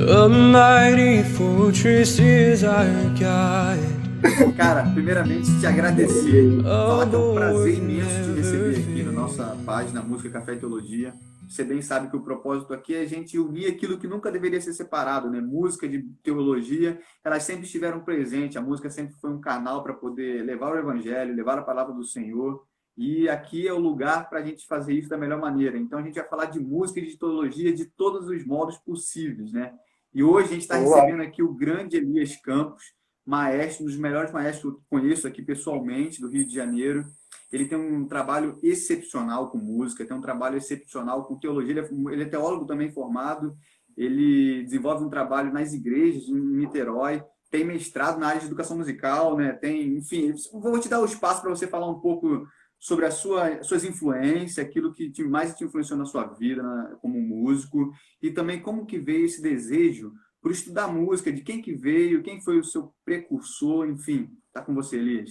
A mighty fortress is our God. Cara, primeiramente te agradecer, falar que é um prazer imenso te receber aqui na nossa página Música Café e Teologia. Você bem sabe que o propósito aqui é a gente unir aquilo que nunca deveria ser separado, né? Música de teologia, elas sempre estiveram presentes, a música sempre foi um canal para poder levar o evangelho, levar a palavra do Senhor, e aqui é o lugar para a gente fazer isso da melhor maneira. Então a gente vai falar de música e de teologia de todos os modos possíveis, né? E hoje a gente está recebendo aqui o grande Elias Campos, maestro, um dos melhores maestros que eu conheço aqui pessoalmente, do Rio de Janeiro. Ele tem um trabalho excepcional com música, tem um trabalho excepcional com teologia, ele é teólogo também formado, ele desenvolve um trabalho nas igrejas em Niterói, tem mestrado na área de educação musical, né? Tem, enfim, vou te dar o espaço para você falar um pouco sobre suas influências, aquilo que mais te influenciou na sua vida, né, como músico, e também como que veio esse desejo por estudar música, de quem que veio, quem foi o seu precursor, enfim. Tá com você, Elias.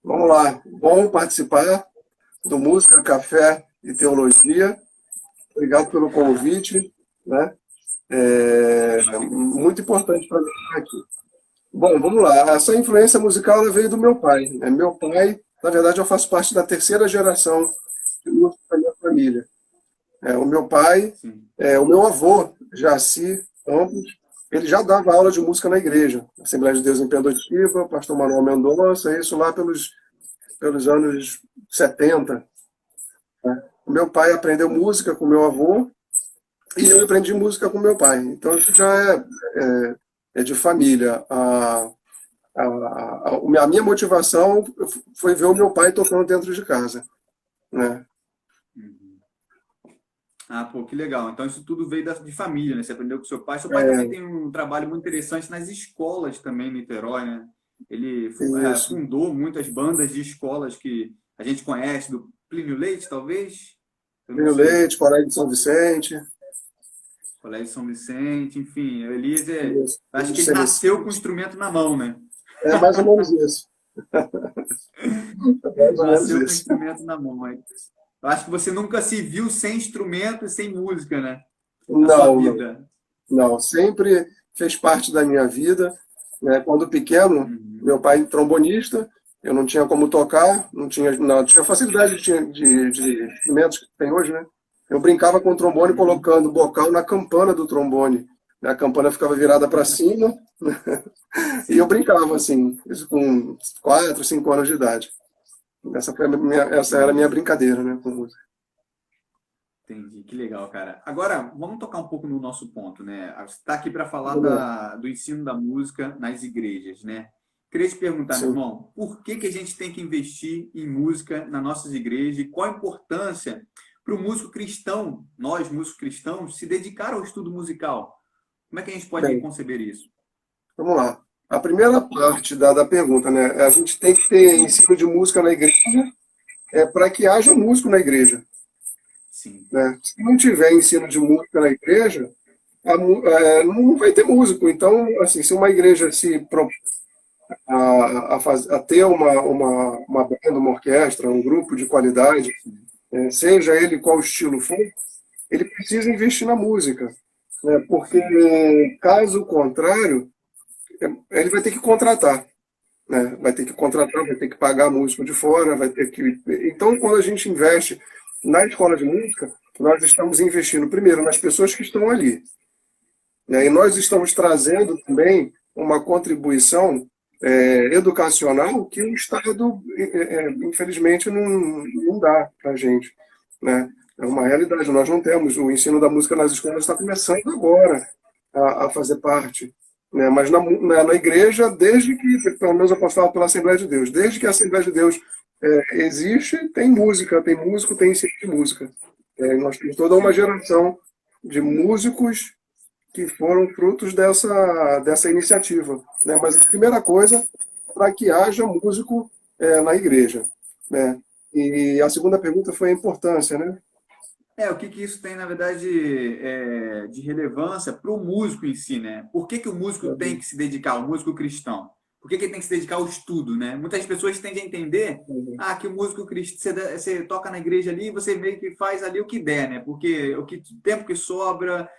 Vamos lá. Bom participar do Música, Café e Teologia. Obrigado pelo convite, né? Muito importante para mim estar aqui. Bom, vamos lá. Essa influência musical ela veio do meu pai, né? Meu pai, na verdade, eu faço parte da terceira geração de música da minha família. O meu pai, o meu avô, Jaci Campos, ele já dava aula de música na igreja, Assembleia de Deus em Pendotiba, pastor Manuel Mendonça, isso lá pelos anos 70. Né? O meu pai aprendeu música com meu avô e eu aprendi música com meu pai. Então isso já é de família. A minha motivação foi ver o meu pai tocando dentro de casa. Né? Ah, pô, que legal. Então isso tudo veio de família, né? Você aprendeu com seu pai. Seu pai também tem um trabalho muito interessante nas escolas também, em Niterói, né? Ele fundou muitas bandas de escolas que a gente conhece, do Plínio Leite, talvez? Plínio Leite, Colégio de São Vicente. Colégio de São Vicente, enfim. Elias, acho que ele nasceu com o instrumento na mão, né? É mais ou menos isso. Nasceu com o instrumento na mão. Eu acho que você nunca se viu sem instrumento e sem música, né? Não. Sempre fez parte da minha vida. Né? Quando pequeno, meu pai trombonista, eu não tinha como tocar, não tinha facilidade de instrumentos que tem hoje, né? Eu brincava com o trombone colocando o bocal na campana do trombone. A campana ficava virada para cima e eu brincava assim, isso com 4, 5 anos de idade. Essa era a minha brincadeira, né, com música. Entendi, que legal, cara. Agora, vamos tocar um pouco no nosso ponto, né? Você está aqui para falar do ensino da música nas igrejas, né? Queria te perguntar, meu irmão, por que a gente tem que investir em música nas nossas igrejas e qual a importância para o músico cristão, nós, músicos cristãos, se dedicar ao estudo musical? Como é que a gente pode conceber isso? Vamos lá. A primeira parte da pergunta, né? A gente tem que ter ensino de música na igreja para que haja músico na igreja. Sim. Né? Se não tiver ensino de música na igreja, não vai ter músico. Então, assim, se uma igreja se propõe a ter uma banda, uma orquestra, um grupo de qualidade, seja ele qual estilo for, ele precisa investir na música. Né? Porque, caso contrário, ele vai ter que contratar. Né? Vai ter que contratar, vai ter que pagar músico de fora, vai ter que... Então, quando a gente investe na escola de música, nós estamos investindo, primeiro, nas pessoas que estão ali. Né? E nós estamos trazendo também uma contribuição educacional que o Estado, infelizmente, não dá para a gente. Né? É uma realidade, nós não temos. O ensino da música nas escolas está começando agora a fazer parte. Né? Mas na igreja, desde que, pelo menos eu posso falar pela Assembleia de Deus, desde que a Assembleia de Deus existe, tem música, tem músico, tem ensino de música. Nós temos toda uma geração de músicos que foram frutos dessa iniciativa. Né? Mas a primeira coisa, para que haja músico na igreja. Né? E a segunda pergunta foi a importância, né? O que isso tem, na verdade, de relevância para o músico em si, né? Por que o músico tem que se dedicar, o músico cristão? Por que ele tem que se dedicar ao estudo, né? Muitas pessoas tendem a entender que o músico cristão, você toca na igreja ali e você meio que faz ali o que der, né? Porque o tempo que sobra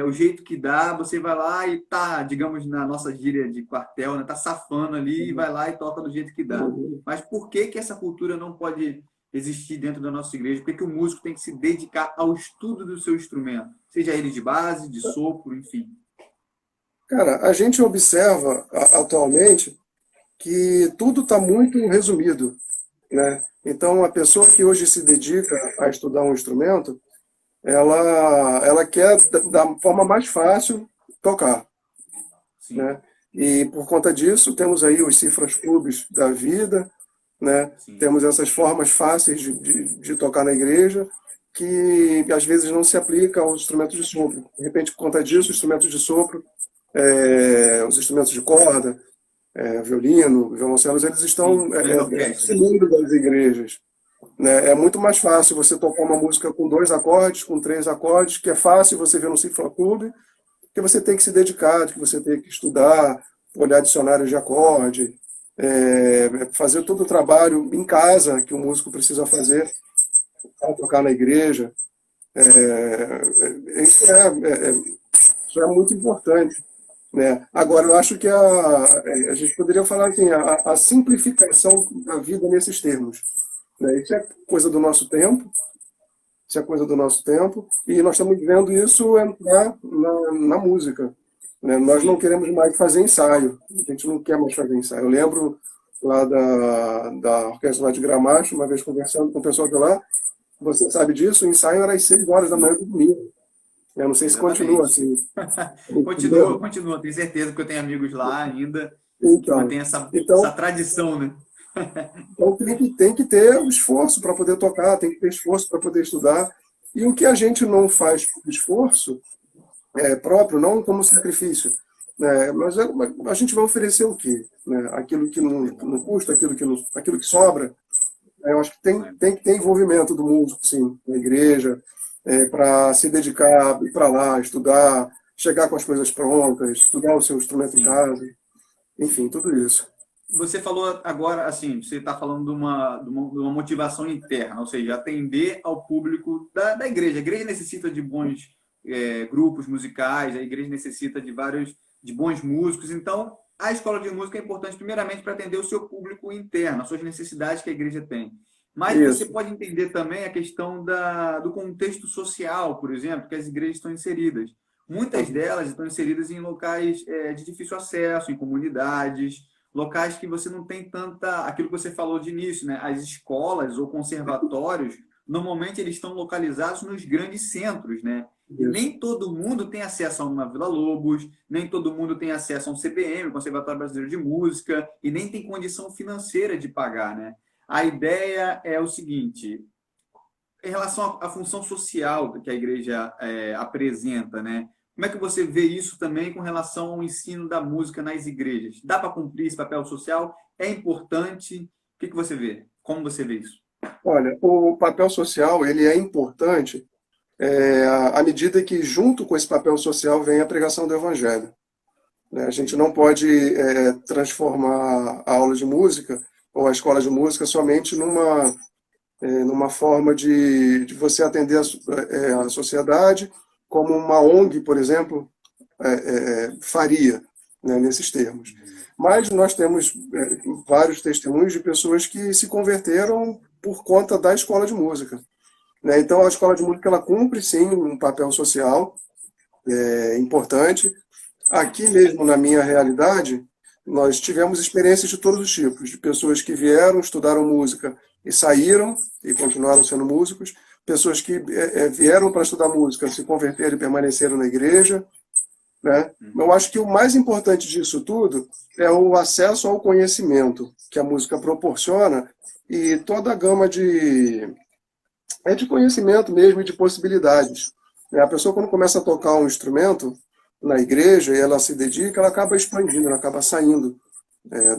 o jeito que dá, você vai lá e tá, digamos, na nossa gíria de quartel, né? Tá safando ali e vai lá e toca do jeito que dá. Mas por que que essa cultura não pode existir dentro da nossa igreja? Por que que o músico tem que se dedicar ao estudo do seu instrumento? Seja ele de base, de sopro, enfim. Cara, a gente observa atualmente que tudo está muito resumido, né? Então, a pessoa que hoje se dedica a estudar um instrumento, ela quer, da forma mais fácil, tocar, Sim, né? E, por conta disso, temos aí os cifras clubes da vida, né? sim. Temos essas formas fáceis de tocar na igreja, que às vezes não se aplica aos instrumentos de sopro. De repente, por conta disso, os instrumentos de sopro, os instrumentos de corda, violino, violoncelos, eles Sim, estão nas orquestras. sumindo das igrejas, né? É muito mais fácil você tocar uma música com 2 acordes, com 3 acordes, que é fácil você ver no Cifra Clube, que você tem que se dedicar, que você tem que estudar, olhar dicionários de acorde, fazer todo o trabalho em casa que o músico precisa fazer para tocar na igreja. Isso isso é muito importante, né? Agora, eu acho que a gente poderia falar assim, a simplificação da vida nesses termos, né? Isso é coisa do nosso tempo, isso é coisa do nosso tempo, e nós estamos vendo isso entrar na música, né? Nós não Sim. queremos mais fazer ensaio, a gente não quer mais fazer ensaio. Eu lembro lá da Orquestra lá de Gramacho, uma vez conversando com o pessoal de lá, você sabe disso, o ensaio era às 6 horas da manhã do domingo. Eu não sei se continua Exatamente. assim, Continua, entendeu? continua. Tenho certeza que eu tenho amigos lá ainda que Então, mantém essa então, tradição, né? então tem que ter o esforço para poder tocar, tem que ter esforço para poder estudar. E o que a gente não faz por esforço próprio, não como sacrifício, né? Mas a gente vai oferecer o quê? Né? Aquilo que não custa, aquilo que sobra. Eu acho que tem que ter envolvimento do músico, sim, na igreja, para se dedicar, ir para lá, estudar, chegar com as coisas prontas, estudar o seu instrumento em Sim. casa, enfim, tudo isso. Você falou agora, assim, você está falando de uma motivação interna, ou seja, atender ao público da igreja. A igreja necessita de bons grupos musicais, a igreja necessita de bons músicos. Então, a escola de música é importante, primeiramente, para atender o seu público interno, as suas necessidades que a igreja tem. Mas você Isso, pode entender também a questão do contexto social, por exemplo, que as igrejas estão inseridas. Muitas delas estão inseridas em locais de difícil acesso, em comunidades, locais que você não tem tanta, aquilo que você falou de início, né? As escolas ou conservatórios, normalmente eles estão localizados nos grandes centros, né? E isso. nem todo mundo tem acesso a uma Vila Lobos, nem todo mundo tem acesso a um CBM, o Conservatório Brasileiro de Música, e nem tem condição financeira de pagar, né? A ideia é o seguinte, em relação à função social que a igreja apresenta, né? Como é que você vê isso também com relação ao ensino da música nas igrejas? Dá para cumprir esse papel social? É importante? O que você vê? Como você vê isso? Olha, o papel social ele é importante à medida que, junto com esse papel social, vem a pregação do evangelho, né? A gente não pode transformar a aula de música ou a escola de música somente numa forma de você atender a sociedade, como uma ONG, por exemplo, faria, né, nesses termos. Mas nós temos vários testemunhos de pessoas que se converteram por conta da escola de música, né? Então, a escola de música ela cumpre, sim, um papel social importante. Aqui mesmo, na minha realidade, nós tivemos experiências de todos os tipos, de pessoas que vieram, estudaram música e saíram e continuaram sendo músicos, pessoas que vieram para estudar música, se converteram e permaneceram na igreja, né? Eu acho que o mais importante disso tudo é o acesso ao conhecimento que a música proporciona e toda a gama de conhecimento mesmo e de possibilidades. A pessoa, quando começa a tocar um instrumento na igreja e ela se dedica, ela acaba expandindo, ela acaba saindo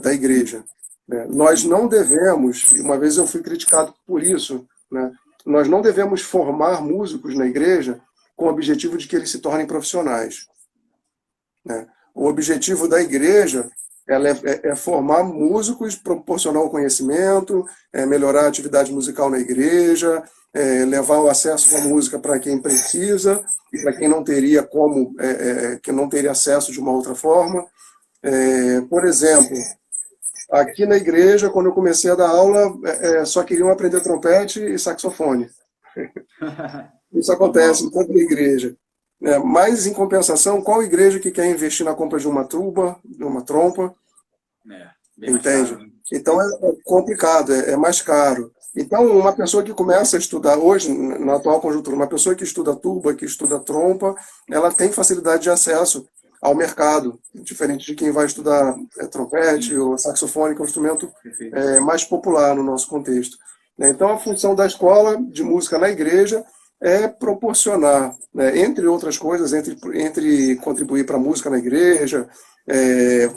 da igreja, né? Nós não devemos, e uma vez eu fui criticado por isso, né? Nós não devemos formar músicos na igreja com o objetivo de que eles se tornem profissionais, né? O objetivo da igreja é formar músicos, proporcionar o conhecimento, melhorar a atividade musical na igreja, levar o acesso à música para quem precisa para quem não teria como, que não teria acesso de uma outra forma. Por exemplo, aqui na igreja, quando eu comecei a dar aula, só queriam aprender trompete e saxofone. Isso acontece em toda igreja. Mas, em compensação, qual igreja que quer investir na compra de uma tuba, de uma trompa? Entende? Caro, né? Então é complicado, é mais caro. Então, uma pessoa que começa a estudar hoje, na atual conjuntura, uma pessoa que estuda tuba, que estuda trompa, ela tem facilidade de acesso ao mercado, diferente de quem vai estudar trompete ou saxofone, que é um instrumento Perfeito. mais popular no nosso contexto. Então, a função da escola de música na igreja é proporcionar, entre outras coisas, entre contribuir para a música na igreja,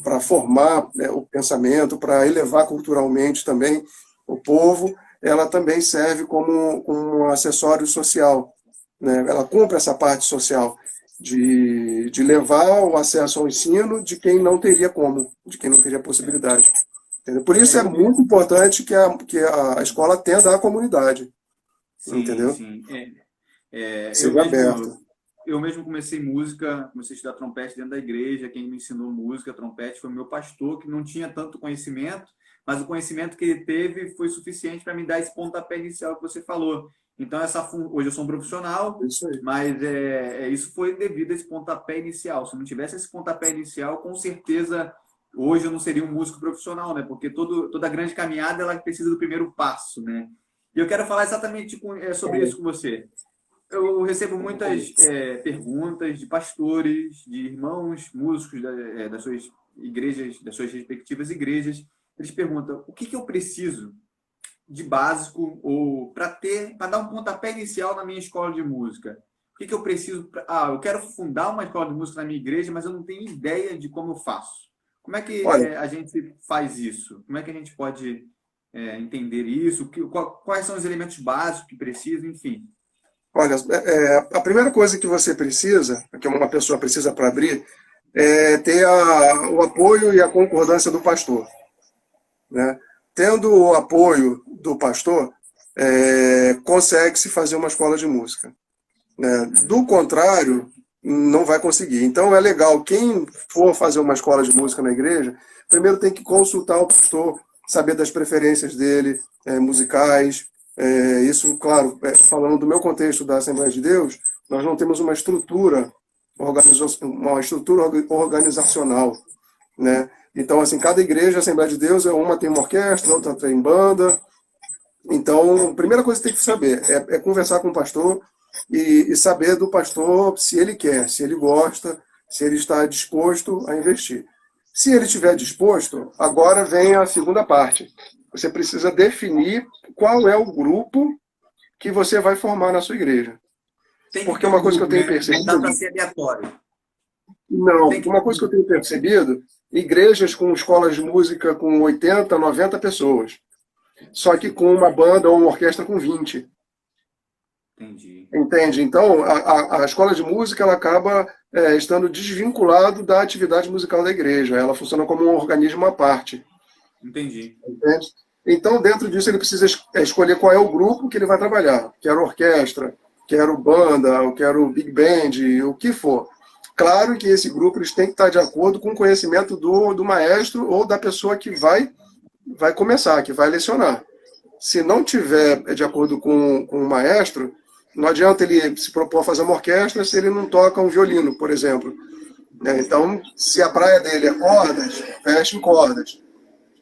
para formar o pensamento, para elevar culturalmente também o povo, ela também serve como um acessório social. Ela cumpre essa parte social de levar o acesso ao ensino de quem não teria como, de quem não teria possibilidade. Entendeu? Por isso é muito importante que a escola atenda à comunidade. Sim, entendeu? sim. Seja aberto. Eu mesmo comecei a estudar trompete dentro da igreja. Quem me ensinou música, trompete, foi o meu pastor, que não tinha tanto conhecimento, mas o conhecimento que ele teve foi suficiente para me dar esse pontapé inicial que você falou. Então, hoje eu sou um profissional, mas isso foi devido a esse pontapé inicial. Se não tivesse esse pontapé inicial, com certeza, hoje eu não seria um músico profissional, né? Porque toda grande caminhada ela precisa do primeiro passo, né? E eu quero falar exatamente sobre isso com você. Eu recebo muitas perguntas de pastores, de irmãos músicos das suas igrejas, das suas respectivas igrejas. Eles perguntam: o que eu preciso de básico ou para dar um pontapé inicial na minha escola de música? O que eu preciso? Eu quero fundar uma escola de música na minha igreja, mas eu não tenho ideia de como eu faço. Como é que a gente faz isso? Como é que a gente pode entender isso? Quais são os elementos básicos que precisa, enfim? Olha, a primeira coisa que você precisa, que uma pessoa precisa para abrir, é ter o apoio e a concordância do pastor. Né? Tendo o apoio do pastor, consegue-se fazer uma escola de música. Né? Do contrário, não vai conseguir. Então é legal, quem for fazer uma escola de música na igreja, primeiro tem que consultar o pastor, saber das preferências dele, musicais. Isso, claro, falando do meu contexto da Assembleia de Deus, nós não temos uma estrutura organizacional, né? Então, assim, cada igreja, Assembleia de Deus, uma tem uma orquestra, outra tem banda. Então, a primeira coisa que tem que saber é conversar com o pastor e saber do pastor se ele quer, se ele gosta, se ele está disposto a investir. Se ele estiver disposto, agora vem a segunda parte. Você precisa definir qual é o grupo que você vai formar na sua igreja. Porque uma coisa que eu tenho percebido... Não dá para ser aleatório. Não, uma coisa que eu tenho percebido, igrejas com escolas de música com 80, 90 pessoas. Só que com uma banda ou uma orquestra com 20. Entendi. Entende? Então, a escola de música ela acaba estando desvinculado da atividade musical da igreja. Ela funciona como um organismo à parte. Entendi. Entende? Então, dentro disso, ele precisa escolher qual é o grupo que ele vai trabalhar. Quero orquestra, quero banda, quero big band, o que for. Claro que esse grupo eles têm que estar de acordo com o conhecimento do maestro ou da pessoa que vai começar, que vai lecionar. Se não tiver de acordo com o maestro, não adianta ele se propor a fazer uma orquestra se ele não toca um violino, por exemplo. Então, se a praia dele é cordas, fecha em cordas.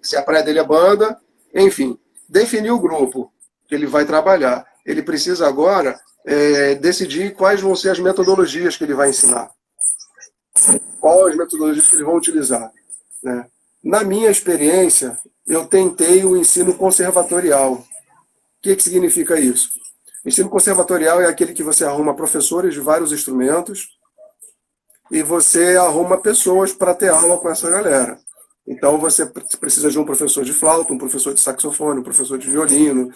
Se a praia dele é banda, enfim, definir o grupo que ele vai trabalhar. Ele precisa agora decidir quais vão ser as metodologias que ele vai ensinar. Quais as metodologias que ele vai utilizar. Né? Na minha experiência, eu tentei o ensino conservatorial. O que significa isso? O ensino conservatorial é aquele que você arruma professores de vários instrumentos e você arruma pessoas para ter aula com essa galera. Então, você precisa de um professor de flauta, um professor de saxofone, um professor de violino.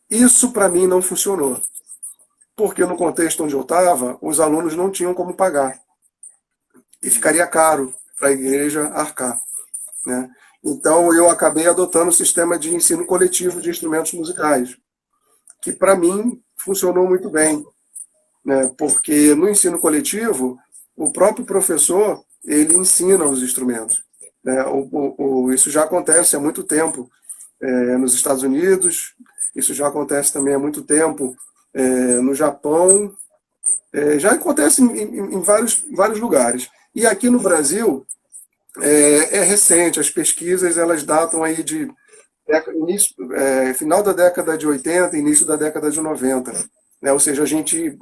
Isso, para mim, não funcionou. Porque no contexto onde eu estava, os alunos não tinham como pagar. E ficaria caro para a igreja arcar. Né? Então, eu acabei adotando o sistema de ensino coletivo de instrumentos musicais, que, para mim, funcionou muito bem. né? Porque no ensino coletivo, o próprio professor, ele ensina os instrumentos, né? Isso já acontece há muito tempo nos Estados Unidos, isso já acontece também há muito tempo no Japão, já acontece em vários lugares. E aqui no Brasil, é recente, as pesquisas elas datam aí de final da década de 80, início da década de 90. Né? Ou seja, a gente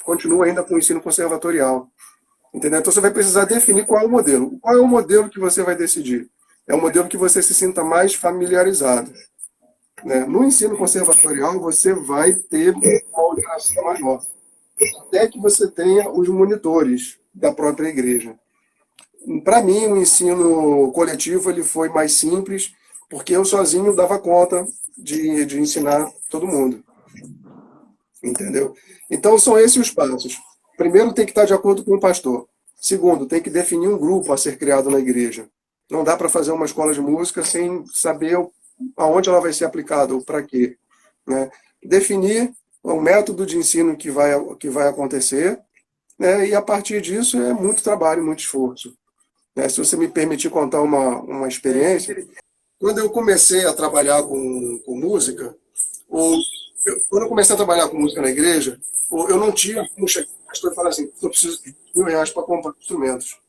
continua ainda com o ensino conservatorial. Entendeu? Então você vai precisar definir qual é o modelo. Qual é o modelo que você vai decidir? É o modelo que você se sinta mais familiarizado. Né? No ensino conservatorial, você vai ter uma alteração maior. Até que você tenha os monitores da própria igreja. Para mim, o ensino coletivo ele foi mais simples, porque eu sozinho dava conta de ensinar todo mundo. Entendeu? Então, são esses os passos. Primeiro, tem que estar de acordo com o pastor. Segundo, tem que definir um grupo a ser criado na igreja. Não dá para fazer uma escola de música sem saber aonde ela vai ser aplicada ou para quê. Né? Definir o método de ensino que vai acontecer, né? E a partir disso é muito trabalho, muito esforço. Né? Se você me permitir contar uma experiência, quando eu comecei a trabalhar com música, quando eu comecei a trabalhar com música na igreja, eu não tinha como chegar no pastor e falar assim, eu preciso de R$ 1.000 para comprar instrumentos.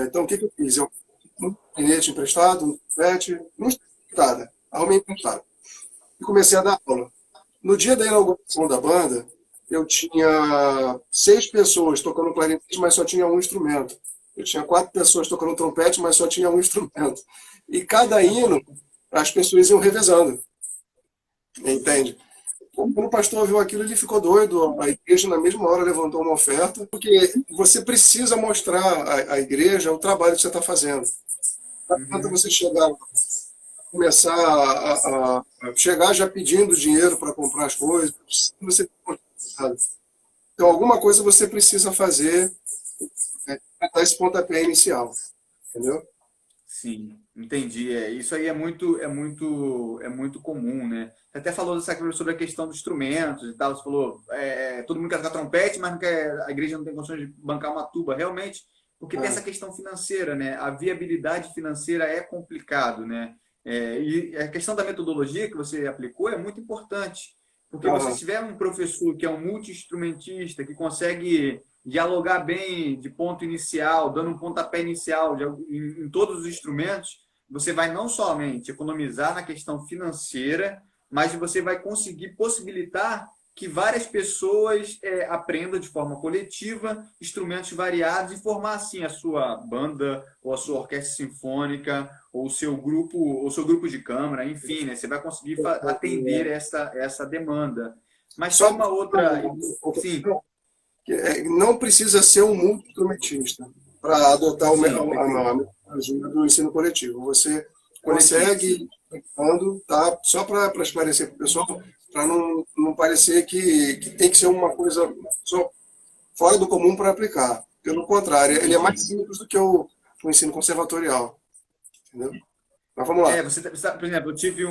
Então, o que eu fiz? Eu um bilhete emprestado, um trompete, não nada, arrumei emprestado. E comecei a dar aula. No dia da inauguração da banda, eu tinha 6 pessoas tocando clarinete, mas só tinha um instrumento. Eu tinha 4 pessoas tocando trompete, mas só tinha um instrumento. E cada hino, as pessoas iam revezando. Entende? Quando o pastor viu aquilo, ele ficou doido. A igreja, na mesma hora, levantou uma oferta, porque você precisa mostrar à igreja o trabalho que você está fazendo. Não adianta você começar a chegar já pedindo dinheiro para comprar as coisas. Você então, alguma coisa você precisa fazer para dar esse pontapé inicial. Entendeu? Sim, entendi. Isso aí é muito comum, né? Você até falou sobre a questão dos instrumentos e tal. Você falou, todo mundo quer tocar trompete, mas não quer, a igreja não tem condições de bancar uma tuba. Realmente, porque tem essa questão financeira, né? A viabilidade financeira é complicado, né? E a questão da metodologia que você aplicou é muito importante, porque você tiver um professor que é um multi-instrumentista, que consegue dialogar bem de ponto inicial, dando um pontapé inicial em todos os instrumentos, você vai não somente economizar na questão financeira, mas você vai conseguir possibilitar que várias pessoas aprendam de forma coletiva instrumentos variados e formar assim a sua banda ou a sua orquestra sinfônica ou o seu grupo de câmara, enfim, né? Você vai conseguir atender essa demanda. Mas só uma outra, sim. Não precisa ser um multi-instrumentista para adotar a metodologia do ensino coletivo. Você consegue, tá? Só para esclarecer para o pessoal, para não parecer que tem que ser uma coisa só fora do comum para aplicar. Pelo contrário, ele é mais simples do que o ensino conservatorial. Entendeu? Mas vamos lá. Por exemplo, eu tive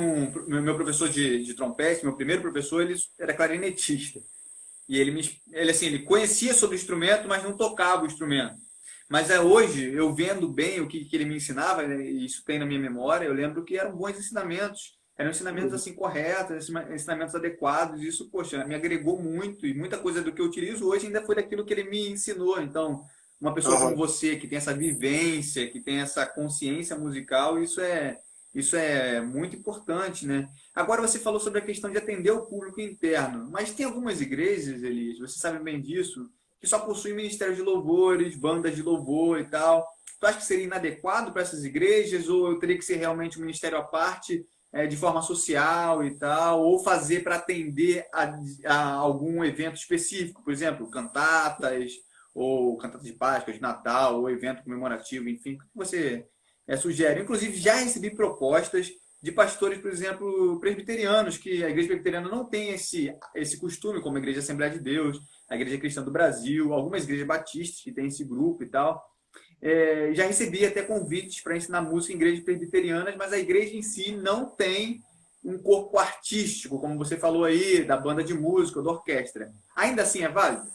meu professor de trompete, meu primeiro professor, ele era clarinetista. E ele conhecia sobre o instrumento, mas não tocava o instrumento. Mas hoje, eu vendo bem o que ele me ensinava, né, e isso tem na minha memória, eu lembro que eram bons ensinamentos. Eram ensinamentos assim, corretos, ensinamentos adequados. Isso, poxa, me agregou muito. E muita coisa do que eu utilizo hoje ainda foi daquilo que ele me ensinou. Então, uma pessoa como você, que tem essa vivência, que tem essa consciência musical, isso é muito importante, né? Agora você falou sobre a questão de atender o público interno, mas tem algumas igrejas, Elias, você sabe bem disso, que só possuem ministérios de louvores, bandas de louvor e tal. Tu acha que seria inadequado para essas igrejas ou eu teria que ser realmente um ministério à parte, de forma social e tal, ou fazer para atender a algum evento específico, por exemplo, cantatas, ou cantatas de Páscoa, de Natal, ou evento comemorativo, enfim, o que você sugere? Inclusive, já recebi propostas de pastores, por exemplo, presbiterianos, que a igreja presbiteriana não tem esse costume, como a Igreja Assembleia de Deus, a Igreja Cristã do Brasil, algumas igrejas batistas que têm esse grupo e tal. Já recebi até convites para ensinar música em igrejas presbiterianas, mas a igreja em si não tem um corpo artístico, como você falou aí, da banda de música, da orquestra. Ainda assim é válido?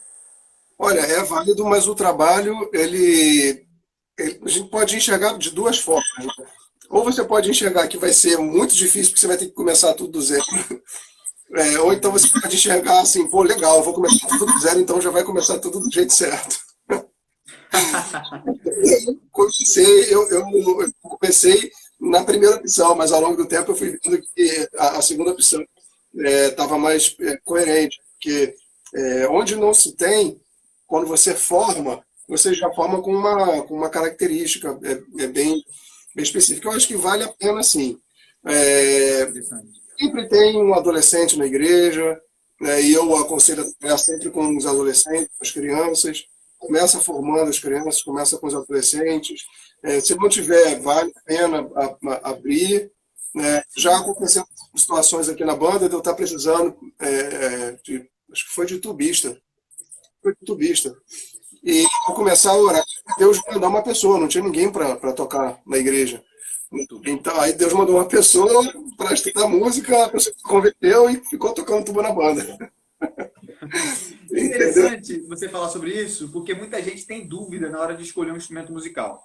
Olha, é válido, mas o trabalho, a gente pode enxergar de duas formas, né? Ou você pode enxergar que vai ser muito difícil, porque você vai ter que começar tudo do zero. Ou então você pode enxergar assim, pô, legal, vou começar tudo do zero, então já vai começar tudo do jeito certo. Eu comecei na primeira opção, mas ao longo do tempo eu fui vendo que a segunda opção estava mais coerente, porque onde não se tem, quando você forma, você já forma com uma característica bem específica. Eu acho que vale a pena, sim. Sempre tem um adolescente na igreja, né, e eu aconselho a trabalhar sempre com os adolescentes, com as crianças. Começa formando as crianças, começa com os adolescentes. Se não tiver, vale a pena abrir. Né? Já aconteceu situações aqui na banda de eu estar precisando acho que foi de tubista. Foi de tubista. E vou começar a orar. Deus mandou uma pessoa, não tinha ninguém para tocar na igreja. Então, aí Deus mandou uma pessoa para estudar música, a pessoa se converteu e ficou tocando tuba na banda. É interessante você falar sobre isso, porque muita gente tem dúvida na hora de escolher um instrumento musical.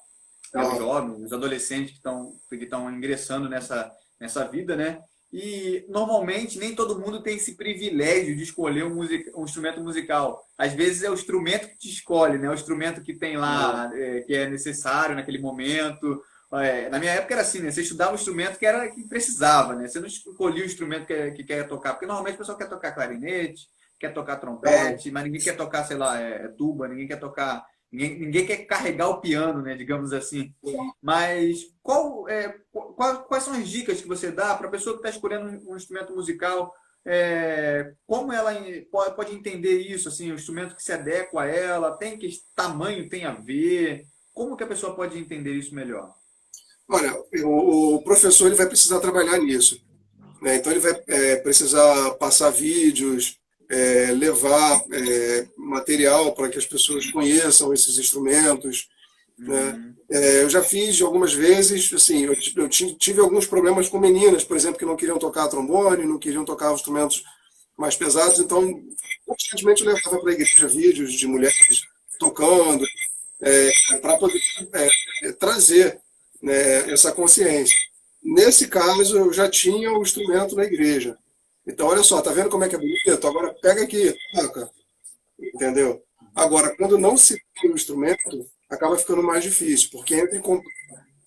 Os jovens, os adolescentes que estão ingressando nessa vida, né? E normalmente nem todo mundo tem esse privilégio de escolher um instrumento musical. Às vezes é o instrumento que te escolhe, né? O instrumento que tem lá, que é necessário naquele momento. Na minha época era assim, né? Você estudava o instrumento que precisava, né? Você não escolhia o instrumento que quer tocar, porque normalmente o pessoal quer tocar clarinete, quer tocar trompete, mas ninguém quer tocar, sei lá, tuba, ninguém quer tocar, ninguém quer carregar o piano, né? Digamos assim. Mas quais são as dicas que você dá para a pessoa que está escolhendo um instrumento musical? Como ela pode entender isso, assim, o instrumento que se adequa a ela, que tamanho tem a ver? Como que a pessoa pode entender isso melhor? Olha, o professor ele vai precisar trabalhar nisso, né? Então ele vai precisar passar vídeos, levar material para que as pessoas conheçam esses instrumentos, né? Eu já fiz algumas vezes, assim, eu tive alguns problemas com meninas, por exemplo, que não queriam tocar trombone, não queriam tocar instrumentos mais pesados, então constantemente eu levava para a igreja vídeos de mulheres tocando, para poder trazer, né, essa consciência. Nesse caso, eu já tinha o instrumento na igreja. Então, olha só, tá vendo como é que é bonito? Agora pega aqui, toca. Entendeu? Agora, quando não se tem o instrumento, acaba ficando mais difícil, porque entre comprar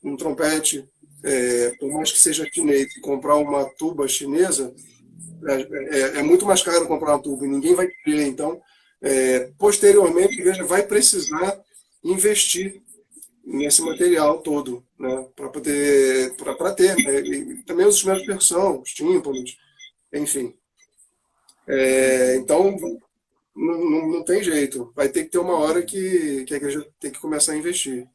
um trompete, por mais que seja chinês, e comprar uma tuba chinesa, é muito mais caro comprar uma tuba e ninguém vai querer. Então, posteriormente, a igreja vai precisar investir nesse material todo, né, para poder ter, né, e também os instrumentos de percussão, os tímpanos, enfim. Então não tem jeito, vai ter que ter uma hora que a igreja tem que começar a investir.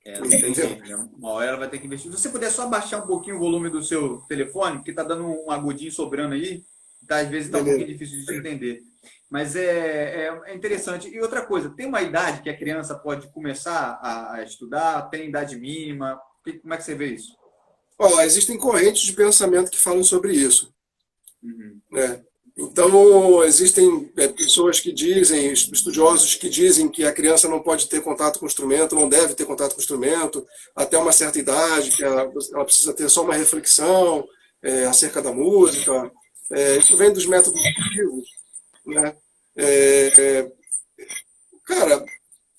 Não tem jeito, né? Uma hora ela vai ter que investir. Se você puder só baixar um pouquinho o volume do seu telefone, porque tá dando um agudinho sobrando aí, tá, às vezes tá um pouquinho difícil de entender. Mas é interessante. E outra coisa, tem uma idade que a criança pode começar a estudar? Tem idade mínima? Como é que você vê isso? Existem correntes de pensamento que falam sobre isso. Né? Então, existem pessoas que dizem, estudiosos que dizem que a criança não pode ter contato com o instrumento, não deve ter contato com o instrumento, até uma certa idade, que ela precisa ter só uma reflexão acerca da música. Isso vem dos métodos ativos. Né? Cara,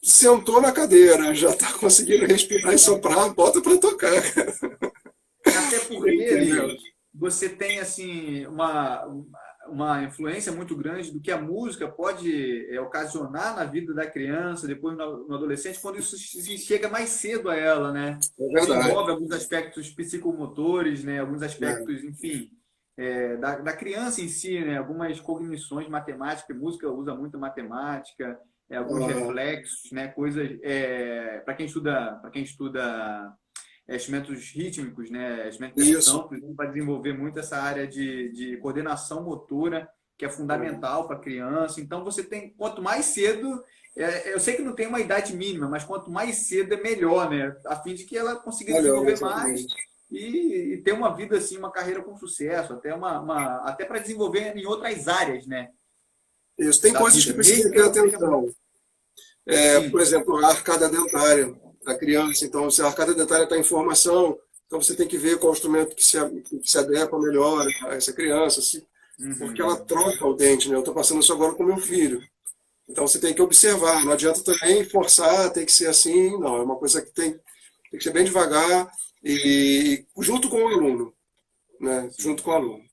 sentou na cadeira, já está conseguindo respirar e soprar, bota para tocar. Até porque você tem assim uma influência muito grande do que a música pode ocasionar na vida da criança, depois no adolescente, quando isso chega mais cedo a ela, né? Desenvolve alguns aspectos psicomotores, né? Alguns aspectos, enfim, da criança em si, né? Algumas cognições matemáticas, a música usa muito matemática, alguns reflexos, né? Coisas para quem estuda instrumentos rítmicos, né? Instrumentos de percussão, vai desenvolver muito essa área de coordenação motora, que é fundamental para a criança. Então, você tem, quanto mais cedo, eu sei que não tem uma idade mínima, mas quanto mais cedo é melhor, né? A fim de que ela consiga desenvolver mais e ter uma vida assim, uma carreira com sucesso, até para desenvolver em outras áreas, né? Isso, tem Da coisas vida, que precisam mesmo ter que não seja. atenção. Sim. Por exemplo, a arcada dentária da criança. Então, se a arcada dentária está em formação, então você tem que ver qual instrumento que se adequa melhor a essa criança, porque ela Uhum. troca o dente, né? Eu estou passando isso agora com meu filho. Então você tem que observar, não adianta também forçar, tem que ser assim, não, é uma coisa que tem que ser bem devagar e junto com o aluno, né? Sim. Junto com o aluno.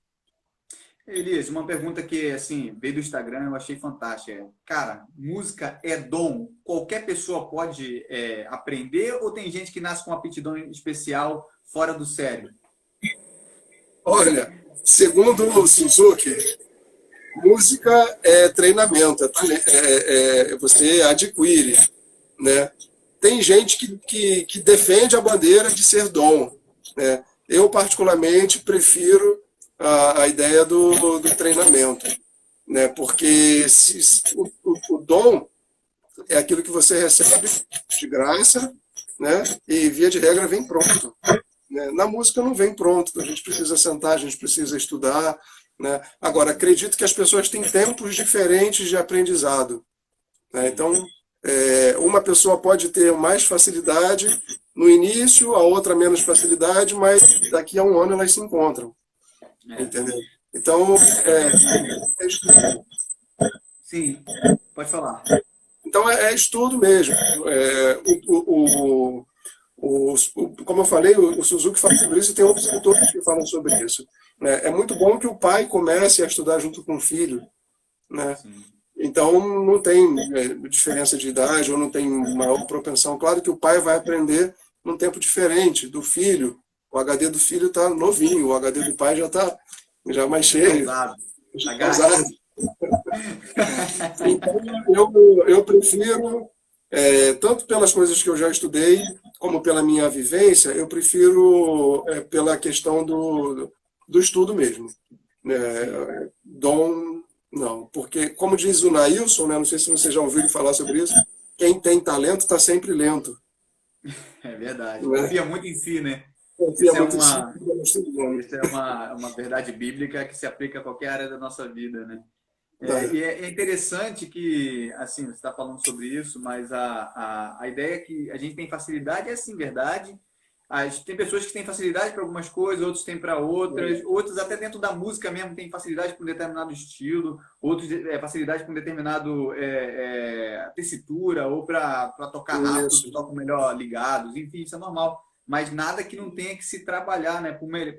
Elias, uma pergunta que assim veio do Instagram, eu achei fantástica. Cara, música é dom? Qualquer pessoa pode aprender ou tem gente que nasce com uma aptidão especial fora do sério? Olha, segundo o Suzuki, música é treinamento, você adquire, né? Tem gente que defende a bandeira de ser dom, né? Eu, particularmente, prefiro a ideia do treinamento, né? Porque o dom é aquilo que você recebe de graça, né? E, via de regra, vem pronto. Né? Na música não vem pronto, a gente precisa sentar, a gente precisa estudar. Né? Agora, acredito que as pessoas têm tempos diferentes de aprendizado. Né? Então, uma pessoa pode ter mais facilidade no início, a outra menos facilidade, mas daqui a um ano elas se encontram. É. Entendeu? Então, é estudo. Sim, pode falar. Então, é estudo mesmo. Como eu falei, o Suzuki fala sobre isso e tem outros autores que falam sobre isso. Né? É muito bom que o pai comece a estudar junto com o filho. Né? Sim. Então, não tem diferença de idade ou não tem maior propensão. Claro que o pai vai aprender num tempo diferente do filho. O HD do filho está novinho, o HD do pai já está já mais Já tá cheio, usado. já Tá está usado. gasto. Então, eu prefiro, tanto pelas coisas que eu já estudei, como pela minha vivência, eu prefiro pela questão do estudo mesmo. Sim, Dom, não. Porque, como diz o Nailson, né, não sei se você já ouviu falar sobre isso, quem tem talento está sempre lento. é verdade. Né? Confia muito em si, né? Confia Isso é muito em si. uma, isso é uma verdade bíblica que se aplica a qualquer área da nossa vida, né? E é interessante que, assim, você está falando sobre isso, mas a ideia é que a gente tem facilidade é sim verdade. Tem pessoas que têm facilidade para algumas coisas, outros têm para outras, outros até dentro da música mesmo têm facilidade com um determinado estilo, outros facilidade com determinado tessitura, ou para tocar rápido, Isso, outros tocam melhor ligados, enfim, isso é normal. Mas nada que não tenha que se trabalhar, né? Por mais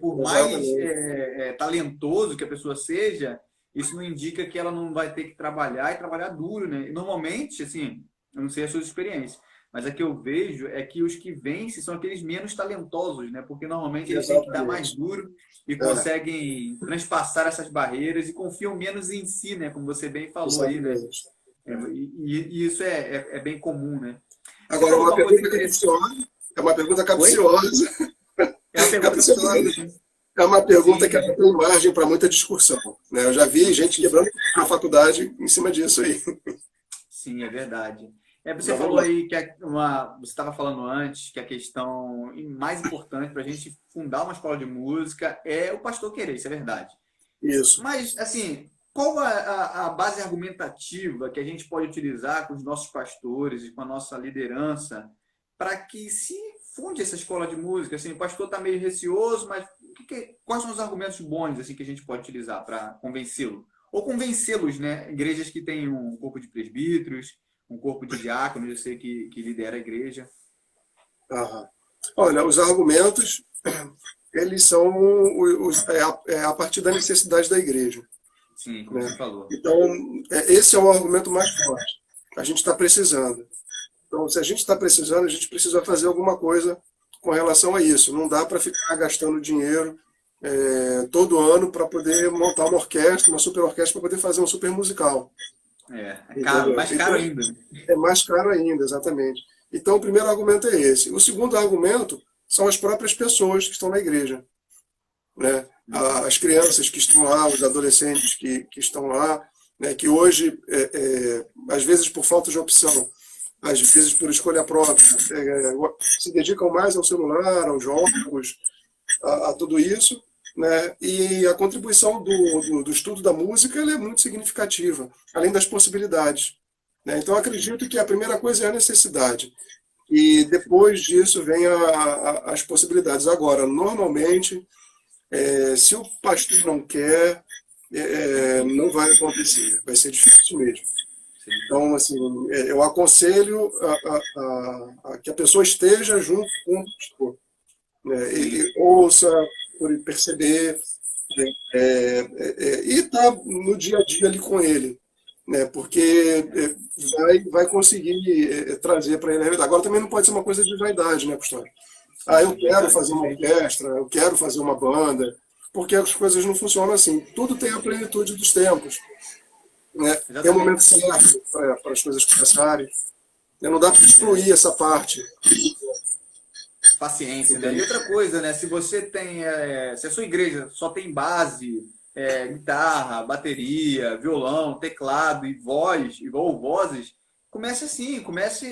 exatamente. talentoso que a pessoa seja, isso não indica que ela não vai ter que trabalhar e trabalhar duro, né? E normalmente, assim, eu não sei as suas experiências, mas a que eu vejo é que os que vencem são aqueles menos talentosos, né? Porque normalmente eles têm que dar mais Exatamente. duro e É, conseguem transpassar essas barreiras e confiam menos em si, né? Como você bem falou aí, né? exatamente. E isso é bem comum, né? Você Agora, falou uma uma coisa pergunta interessante. capciosa. É uma pergunta Oi? capciosa. É uma pergunta capciosa. Capciosa. É uma pergunta que Sim, ela tem margem para muita discussão. Né? Eu já vi muita gente discussão. quebrando a faculdade em cima disso aí. Sim, é verdade. Você Mas vamos falou lá. aí que você estava falando antes que a questão mais importante para a gente fundar uma escola de música é o pastor querer, isso é verdade. Isso. Mas, assim, qual a base argumentativa que a gente pode utilizar com os nossos pastores e com a nossa liderança para que se funde essa escola de música? Assim, o pastor está meio receoso, mas quais são os argumentos bons assim, que a gente pode utilizar para convencê-lo? Ou convencê-los, né? Igrejas que têm um corpo de presbíteros, um corpo de diáconos, eu sei que lidera a igreja. Aham. Olha, os argumentos, eles são a partir da necessidade da igreja. Sim, como Né? você falou. Então, esse é o argumento mais forte. A gente está precisando. Então, se a gente está precisando, a gente precisa fazer alguma coisa com relação a isso. Não dá para ficar gastando dinheiro todo ano para poder montar uma orquestra, uma super orquestra, para poder fazer um super musical. É caro, Entendeu? mais caro Então, ainda. é mais caro ainda, exatamente. Então, o primeiro argumento é esse. O segundo argumento são as próprias pessoas que estão na igreja. Né? As crianças que estão lá, os adolescentes que estão lá, né? Que hoje, às vezes por falta de opção, às vezes por escolha própria, se dedicam mais ao celular, aos jogos, a tudo isso, né? E a contribuição do estudo da música ela é muito significativa, além das possibilidades, né? Então, acredito que a primeira coisa é a necessidade, e depois disso vem as possibilidades. Agora, normalmente, se o pastor não quer, não vai acontecer, vai ser difícil mesmo. Então, assim, eu aconselho a que a pessoa esteja junto com o pastor, né? E ouça, por perceber, né? E estar no dia a dia ali com ele, né? Porque vai conseguir trazer para ele a realidade. Agora, também não pode ser uma coisa de vaidade, né, pastor? Ah, eu quero fazer uma orquestra, eu quero fazer uma banda, porque as coisas não funcionam assim. Tudo tem a plenitude dos tempos, né? Tem um momento certo para as coisas começarem. Não dá para excluir essa parte. Paciência, né? E outra coisa, né? Se você tem, se a sua igreja só tem base, guitarra, bateria, violão, teclado e voz, igual vozes, comece assim, comece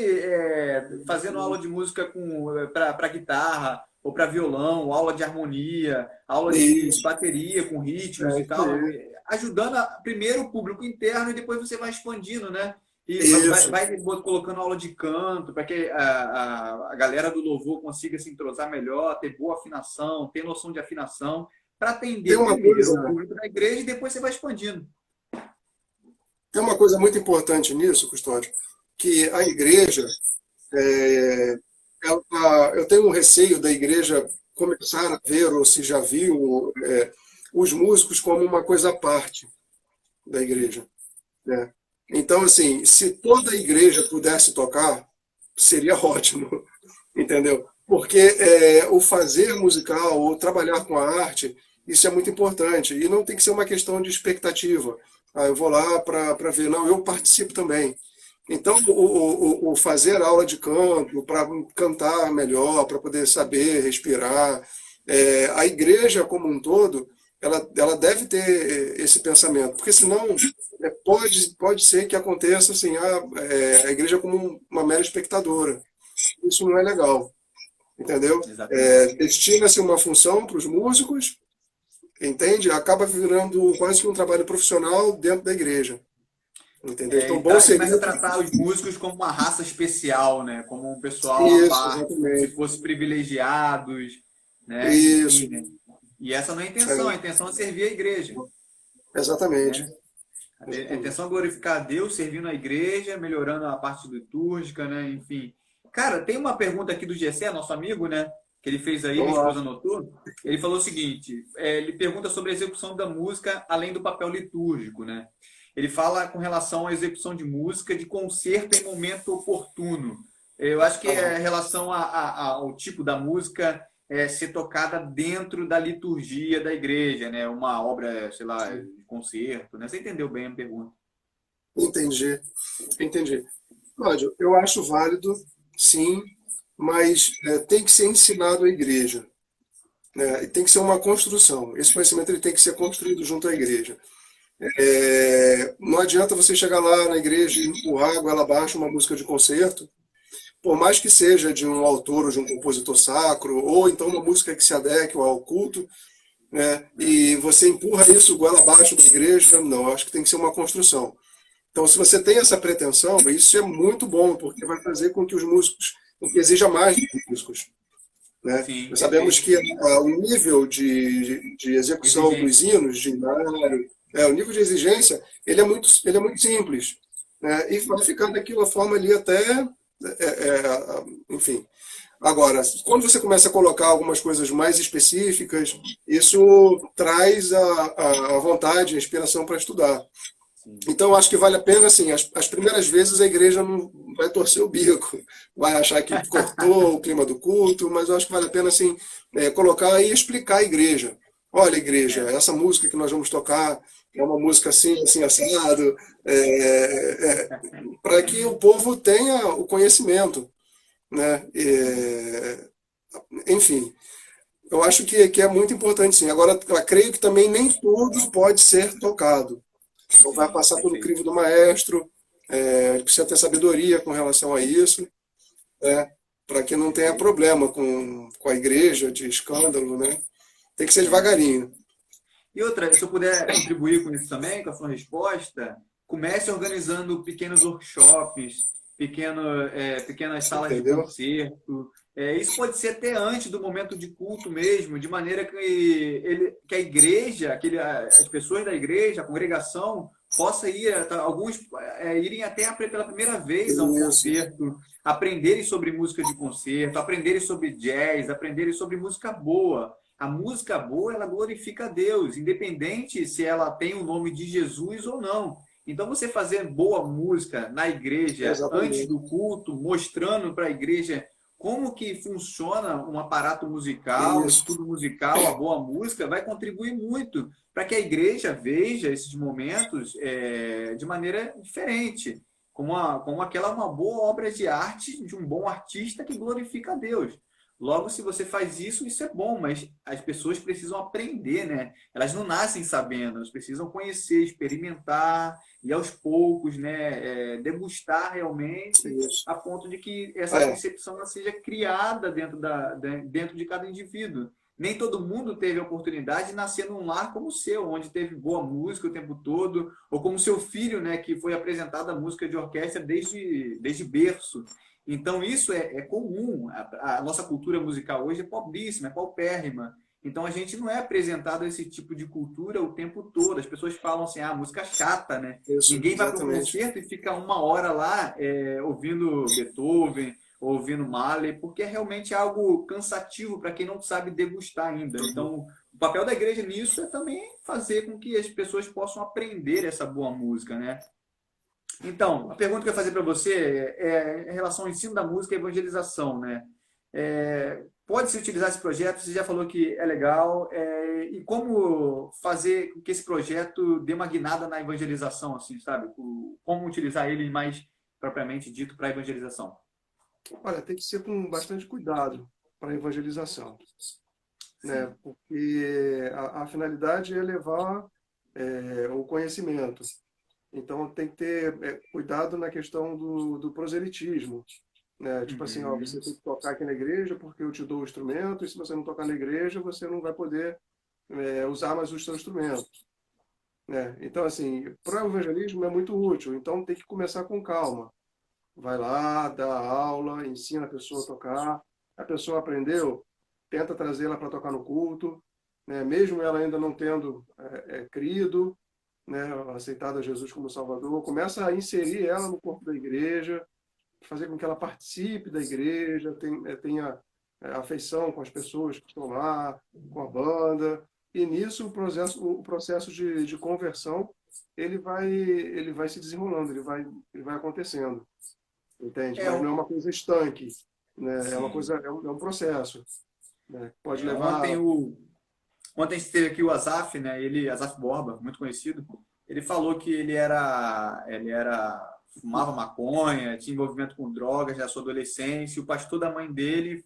fazendo aula de música para guitarra ou para violão, aula de harmonia, aula de bateria com ritmos e tal, ajudando primeiro o público interno e depois você vai expandindo, né? E vai colocando aula de canto para que a galera do louvor consiga se entrosar melhor, ter boa afinação, ter noção de afinação, para atender primeiro o público da igreja e depois você vai expandindo. Tem uma coisa muito importante nisso, Custódio, que a igreja, eu tenho um receio da igreja começar a ver, ou se já viu, os músicos como uma coisa à parte da igreja, né? Então, assim, se toda a igreja pudesse tocar, seria ótimo, entendeu? Porque o fazer musical, ou trabalhar com a arte, isso é muito importante. E não tem que ser uma questão de expectativa. Ah, eu vou lá para ver. Não, eu participo também. Então, o fazer aula de canto, para cantar melhor, para poder saber respirar, a igreja como um todo, ela deve ter esse pensamento, porque senão pode ser que aconteça assim, a igreja como uma mera espectadora. Isso não é legal, entendeu? Destina-se uma função para os músicos, entende? Acaba virando quase que um trabalho profissional dentro da igreja. Entendeu? Então, bom seria... Começa a tratar os músicos como uma raça especial, né? Como um pessoal à parte, como se fossem privilegiados, né? Isso. Enfim, né? E essa não é a intenção, a intenção é servir a igreja. Exatamente. Né? A intenção é glorificar a Deus, servindo a igreja, melhorando a parte litúrgica, né? Enfim. Cara, tem uma pergunta aqui do Gessé, nosso amigo, né? Que ele fez aí, minha esposa anotou. Ele falou o seguinte, ele pergunta sobre a execução da música além do papel litúrgico, né? Ele fala com relação à execução de música, de concerto em momento oportuno. Eu acho que é relação ao tipo da música ser tocada dentro da liturgia da igreja, né? Uma obra, sei lá, de concerto, né? Você entendeu bem a pergunta? Entendi. Cláudio, eu acho válido, sim, mas tem que ser ensinado à igreja, né? E tem que ser uma construção. Esse conhecimento ele tem que ser construído junto à igreja. Não adianta você chegar lá na igreja e empurrar a goela abaixo uma música de concerto, por mais que seja de um autor ou de um compositor sacro, ou então uma música que se adeque ao culto, né? E você empurra isso goela abaixo da igreja. Não, acho que tem que ser uma construção. Então, se você tem essa pretensão, isso é muito bom, porque vai fazer com que os músicos, com que exija mais dos músicos, né? Sim, nós sabemos que o nível de execução dos hinos, de inário, o nível de exigência, ele é muito simples, né? E vai ficar daquela forma ali até, enfim. Agora, quando você começa a colocar algumas coisas mais específicas, isso traz a vontade, a inspiração para estudar. Então, acho que vale a pena, assim, as primeiras vezes a igreja não vai torcer o bico, vai achar que cortou o clima do culto, mas eu acho que vale a pena, assim, colocar e explicar a igreja. Olha, igreja, essa música que nós vamos tocar é uma música assim, assim, assado, para que o povo tenha o conhecimento, né? Enfim, eu acho que é muito importante, sim. Agora, eu creio que também nem tudo pode ser tocado. Então, vai passar pelo crivo do maestro, precisa ter sabedoria com relação a isso, né? Para que não tenha problema com a igreja de escândalo, né? Tem que ser devagarinho. E outra, se eu puder contribuir com isso também, com a sua resposta, comece organizando pequenos workshops, pequenas salas de Entendeu? concerto. Isso pode ser até antes do momento de culto mesmo, de maneira que a igreja, as pessoas da igreja, a congregação, possa ir, alguns irem até pela primeira vez a um Isso. concerto, aprenderem sobre música de concerto, aprenderem sobre jazz, aprenderem sobre música boa. A música boa, ela glorifica a Deus, independente se ela tem o nome de Jesus ou não. Então, você fazer boa música na igreja, Exatamente. antes do culto, mostrando para a igreja como que funciona um aparato musical, um Isso. estudo musical, a boa música, vai contribuir muito para que a igreja veja esses momentos de maneira diferente, como aquela uma boa obra de arte de um bom artista que glorifica a Deus. Logo, se você faz isso, isso é bom, mas as pessoas precisam aprender, né? Elas não nascem sabendo, elas precisam conhecer, experimentar e aos poucos, né, degustar realmente, Isso. a ponto de que essa concepção ela seja criada dentro de cada indivíduo. Nem todo mundo teve a oportunidade de nascer num lar como o seu, onde teve boa música o tempo todo, ou como seu filho, né, que foi apresentado a música de orquestra desde berço. Então, isso é comum. A nossa cultura musical hoje é pobríssima, é paupérrima. Então, a gente não é apresentado a esse tipo de cultura o tempo todo. As pessoas falam assim, música chata, né? Isso, Ninguém vai para um exatamente. concerto e fica uma hora lá ouvindo Beethoven, ouvindo Mahler, porque é realmente algo cansativo para quem não sabe degustar ainda. Então, o papel da igreja nisso é também fazer com que as pessoas possam aprender essa boa música, né? Então, a pergunta que eu ia fazer para você é em relação ao ensino da música e evangelização, né? Pode-se utilizar esse projeto? Você já falou que é legal. E como fazer com que esse projeto dê uma guinada na evangelização, assim, sabe? Como utilizar ele mais propriamente dito para a evangelização? Olha, tem que ser com bastante cuidado para a evangelização, né? Porque a finalidade é levar o conhecimento. Então, tem que ter cuidado na questão do proselitismo, né? Tipo assim, ó, você tem que tocar aqui na igreja porque eu te dou o instrumento, e se você não tocar na igreja, você não vai poder usar mais o seu instrumento, né? Então, assim, para o evangelismo é muito útil, então tem que começar com calma. Vai lá, dá aula, ensina a pessoa a tocar. A pessoa aprendeu, tenta trazê-la para tocar no culto, né? Mesmo ela ainda não tendo crido, né, aceitado a Jesus como Salvador, começa a inserir ela no corpo da igreja, fazer com que ela participe da igreja, tenha afeição com as pessoas que estão lá, com a banda, e nisso o processo de conversão ele vai se desenrolando, ele vai acontecendo, entende? Mas não é uma coisa estanque, né? É uma Sim. coisa, é um processo, né? Pode Ontem levar. Ontem esteve aqui o Azaf, né? Azaf Borba, muito conhecido. Ele falou que ele fumava maconha, tinha envolvimento com drogas na sua adolescência. E o pastor da mãe dele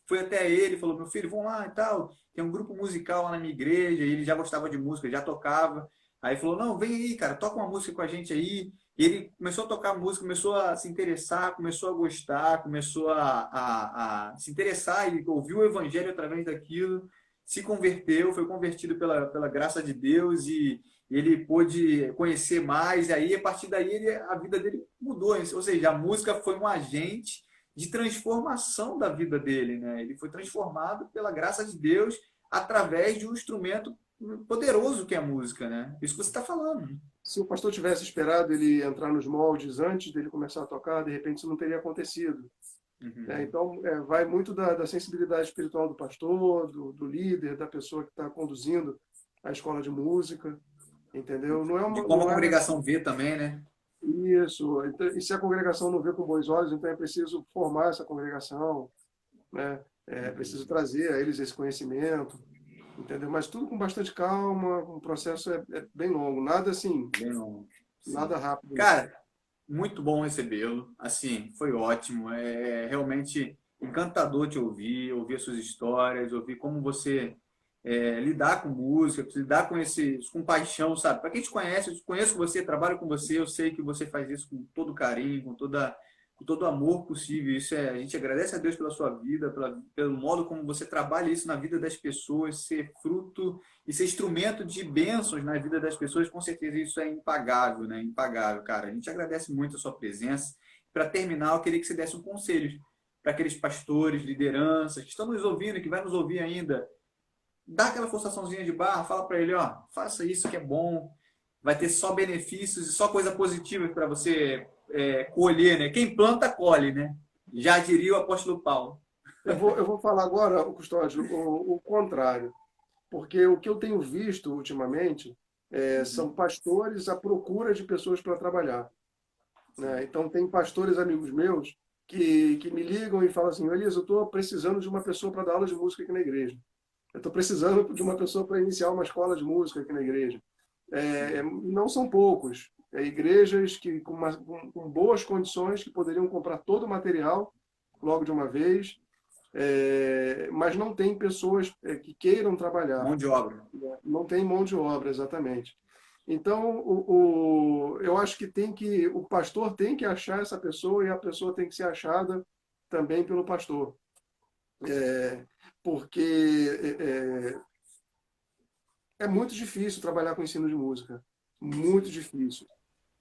foi até ele e falou: meu filho, vamos lá e tal. Tem um grupo musical lá na minha igreja. E ele já gostava de música, já tocava. Aí falou: não, vem aí, cara, toca uma música com a gente aí. E ele começou a tocar música, começou a se interessar, começou a gostar, começou a se interessar e ouviu o evangelho através daquilo, se converteu, foi convertido pela graça de Deus e ele pôde conhecer mais, e aí a partir daí a vida dele mudou, ou seja, a música foi um agente de transformação da vida dele, né? Ele foi transformado pela graça de Deus através de um instrumento poderoso que é a música, né? Isso que você está falando. Se o pastor tivesse esperado ele entrar nos moldes antes dele começar a tocar, de repente isso não teria acontecido. Então, vai muito da sensibilidade espiritual do pastor, do líder, da pessoa que está conduzindo a escola de música, entendeu? Não é De uma, como a não é congregação vê também, né? isso. Então, e se a congregação não vê com bons olhos, então é preciso formar essa congregação, né? É preciso trazer a eles esse conhecimento, entendeu? Mas tudo com bastante calma, o processo é bem longo, nada assim, Bem longe. Sim. nada rápido, não. Cara, muito bom recebê-lo. Assim, foi ótimo. É realmente encantador te ouvir as suas histórias, ouvir como você lidar com música, lidar com paixão, sabe? Para quem te conhece, eu conheço você, trabalho com você, eu sei que você faz isso com todo carinho, com toda com todo o amor possível. A gente agradece a Deus pela sua vida, pelo modo como você trabalha isso na vida das pessoas, ser fruto e ser instrumento de bênçãos na vida das pessoas. Com certeza isso é impagável, né? Impagável, cara. A gente agradece muito a sua presença. Para terminar, eu queria que você desse um conselho para aqueles pastores, lideranças que estão nos ouvindo, que vai nos ouvir ainda. Dá aquela forçaçãozinha de barra, fala para ele, ó, faça isso que é bom, vai ter só benefícios e só coisa positiva para você colher, né? Quem planta, colhe, né? Já diria o apóstolo Paulo. Eu vou falar agora, Custódio, o contrário. Porque o que eu tenho visto ultimamente são pastores à procura de pessoas para trabalhar. Né? Então, tem pastores amigos meus que me ligam e falam assim, Elias, eu estou precisando de uma pessoa para dar aula de música aqui na igreja. Eu estou precisando de uma pessoa para iniciar uma escola de música aqui na igreja. Não são poucos. Igrejas que com boas condições, que poderiam comprar todo o material logo de uma vez, mas não tem pessoas que queiram trabalhar. Mão de obra. Não tem mão de obra, exatamente. Então, eu acho que o pastor tem que achar essa pessoa e a pessoa tem que ser achada também pelo pastor. Porque é muito difícil trabalhar com ensino de música. Muito difícil.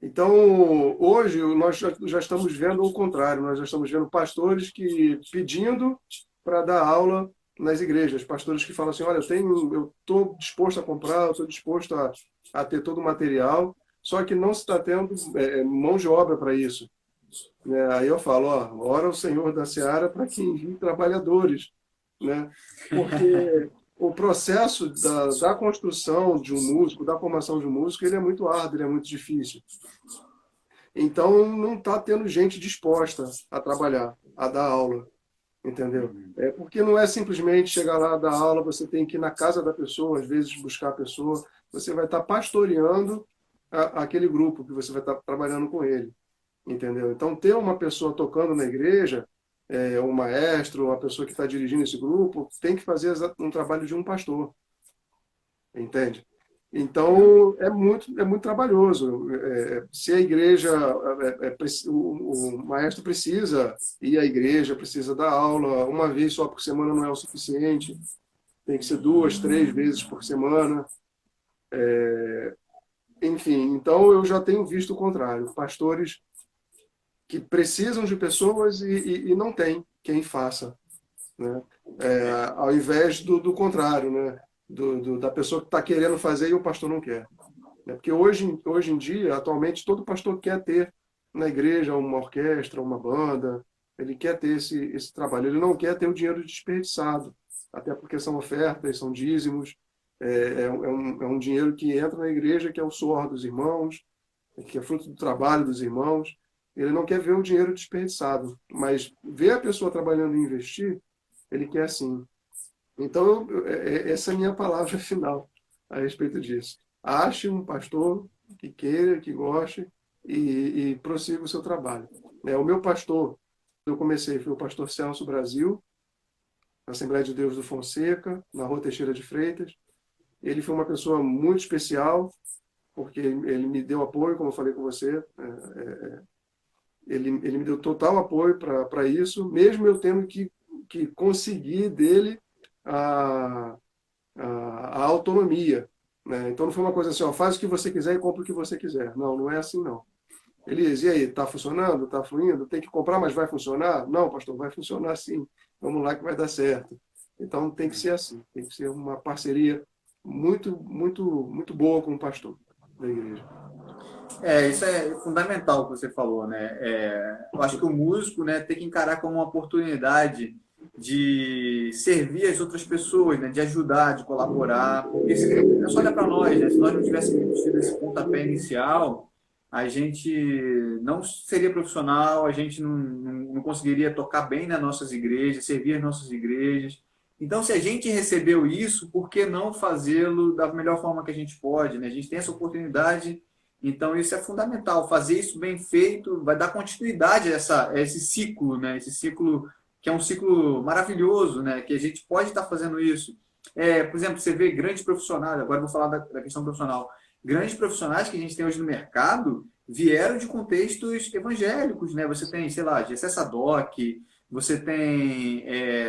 Então, hoje, nós já estamos vendo o contrário. Nós já estamos vendo pastores pedindo para dar aula nas igrejas. Pastores que falam assim, olha, eu estou disposto a comprar, eu estou disposto a ter todo o material, só que não se está tendo mão de obra para isso. Aí eu falo, ora o Senhor da Seara para que envie trabalhadores. Né? Porque o processo da construção de um músico, da formação de um músico, ele é muito árduo, ele é muito difícil. Então, não está tendo gente disposta a trabalhar, a dar aula, entendeu? Porque não é simplesmente chegar lá, dar aula, você tem que ir na casa da pessoa, às vezes buscar a pessoa, você vai estar pastoreando aquele grupo que você vai estar trabalhando com ele, entendeu? Então, ter uma pessoa tocando na igreja, um maestro, uma pessoa que está dirigindo esse grupo, tem que fazer um trabalho de um pastor, entende? Então, é muito trabalhoso. Se a igreja, o maestro precisa ir à igreja, precisa dar aula, uma vez só por semana não é o suficiente, tem que ser 2, 3 vezes por semana. Enfim, então eu já tenho visto o contrário. Pastores que precisam de pessoas e não tem quem faça, né? Ao invés do contrário, né? Da pessoa que está querendo fazer e o pastor não quer. Porque hoje em dia, atualmente, todo pastor quer ter na igreja uma orquestra, uma banda, ele quer ter esse trabalho, ele não quer ter o dinheiro desperdiçado, até porque são ofertas, são dízimos, um dinheiro que entra na igreja, que é o suor dos irmãos, que é fruto do trabalho dos irmãos. Ele não quer ver o dinheiro desperdiçado, mas ver a pessoa trabalhando e investir, ele quer sim. Então, essa é a minha palavra final a respeito disso. Ache um pastor que queira, que goste e prossiga o seu trabalho. O meu pastor, eu comecei, foi o pastor Celso Brasil, na Assembleia de Deus do Fonseca, na Rua Teixeira de Freitas. Ele foi uma pessoa muito especial, porque ele me deu apoio, como eu falei com você, ele me deu total apoio para isso, mesmo eu tendo que conseguir dele a autonomia. Né? Então não foi uma coisa assim, faz o que você quiser e compra o que você quiser. Não é assim não. Elias, e aí, está funcionando? Está fluindo? Tem que comprar, mas vai funcionar? Não, pastor, vai funcionar sim. Vamos lá que vai dar certo. Então tem que ser assim, tem que ser uma parceria muito, muito, muito boa com o pastor da igreja. Isso é fundamental o que você falou, né? Eu acho que o músico, né, tem que encarar como uma oportunidade de servir as outras pessoas, né, de ajudar, de colaborar. É só olhar para nós, né? Se nós não tivéssemos tido esse pontapé inicial, a gente não seria profissional, a gente não conseguiria tocar bem nas nossas igrejas, servir as nossas igrejas. Então, se a gente recebeu isso, por que não fazê-lo da melhor forma que a gente pode, né? A gente tem essa oportunidade. Então, isso é fundamental. Fazer isso bem feito vai dar continuidade a esse ciclo, né? Esse ciclo que é um ciclo maravilhoso, né? Que a gente pode estar fazendo isso. Por exemplo, você vê grandes profissionais, agora eu vou falar da questão profissional, grandes profissionais que a gente tem hoje no mercado, vieram de contextos evangélicos, né? Você tem, sei lá, Gessé Sadoc, você tem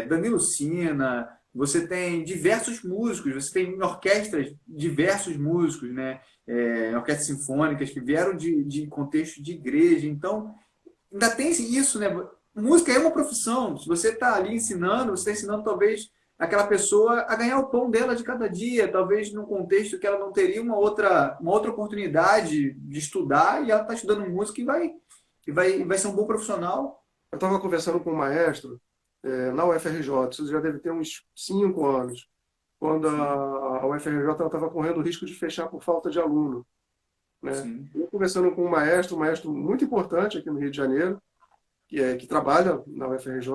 Danilo Sina, você tem diversos músicos, você tem em orquestras diversos músicos, né? Orquestras sinfônicas que vieram de contexto de igreja. Então, ainda tem isso, né? Música é uma profissão. Se você está ali ensinando, você está ensinando talvez aquela pessoa a ganhar o pão dela de cada dia, talvez num contexto que ela não teria uma outra oportunidade de estudar, e ela está estudando música e vai ser um bom profissional. Eu estava conversando com um maestro na UFRJ, isso já deve ter uns 5 anos, quando a UFRJ estava correndo o risco de fechar por falta de aluno, né? Sim. Eu conversando com um maestro muito importante aqui no Rio de Janeiro, que trabalha na UFRJ,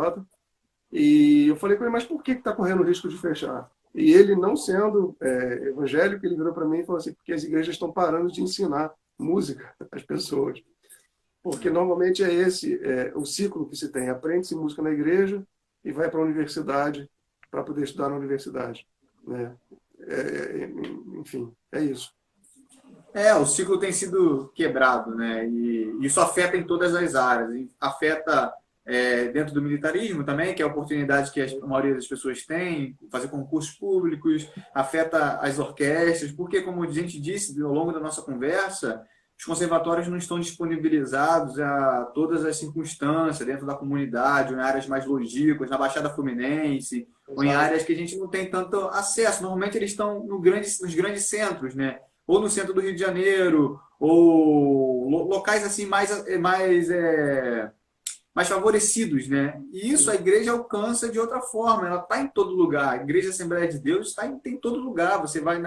e eu falei com ele, mas por que está correndo o risco de fechar? E ele, não sendo evangélico, ele virou para mim e falou assim, porque as igrejas estão parando de ensinar música às pessoas. Porque normalmente é esse o ciclo que se tem. Aprende-se música na igreja e vai para a universidade para poder estudar na universidade, né? Enfim, é isso. O ciclo tem sido quebrado, né? E isso afeta em todas as áreas. E afeta dentro do militarismo também, que é a oportunidade que a maioria das pessoas tem, fazer concursos públicos, afeta as orquestras, porque, como a gente disse ao longo da nossa conversa, os conservatórios não estão disponibilizados a todas as circunstâncias dentro da comunidade, ou em áreas mais longínquas, na Baixada Fluminense, ou em áreas que a gente não tem tanto acesso. Normalmente eles estão nos grandes centros, né? Ou no centro do Rio de Janeiro, ou locais assim mais favorecidos, né? E isso a igreja alcança de outra forma, ela está em todo lugar. A Igreja Assembleia de Deus está em todo lugar. Você vai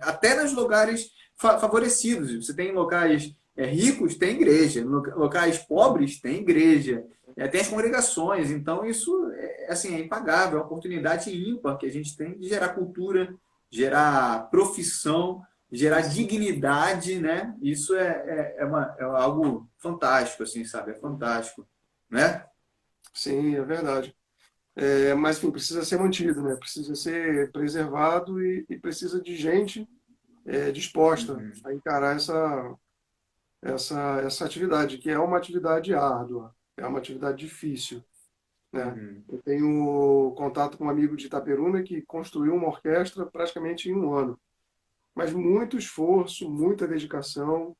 até nos lugares favorecidos. Você tem locais ricos, tem igreja. Locais pobres, tem igreja. Tem as congregações. Então, isso assim, é impagável. É uma oportunidade ímpar que a gente tem de gerar cultura, gerar profissão, gerar dignidade, né? Isso é algo fantástico, assim, sabe? É fantástico, né? Sim, é verdade. Mas, enfim, precisa ser mantido, né? Precisa ser preservado e precisa de gente disposta a encarar essa atividade, que é uma atividade árdua, é uma atividade difícil, né? Eu tenho contato com um amigo de Itaperuna que construiu uma orquestra praticamente em 1 ano. Mas muito esforço, muita dedicação,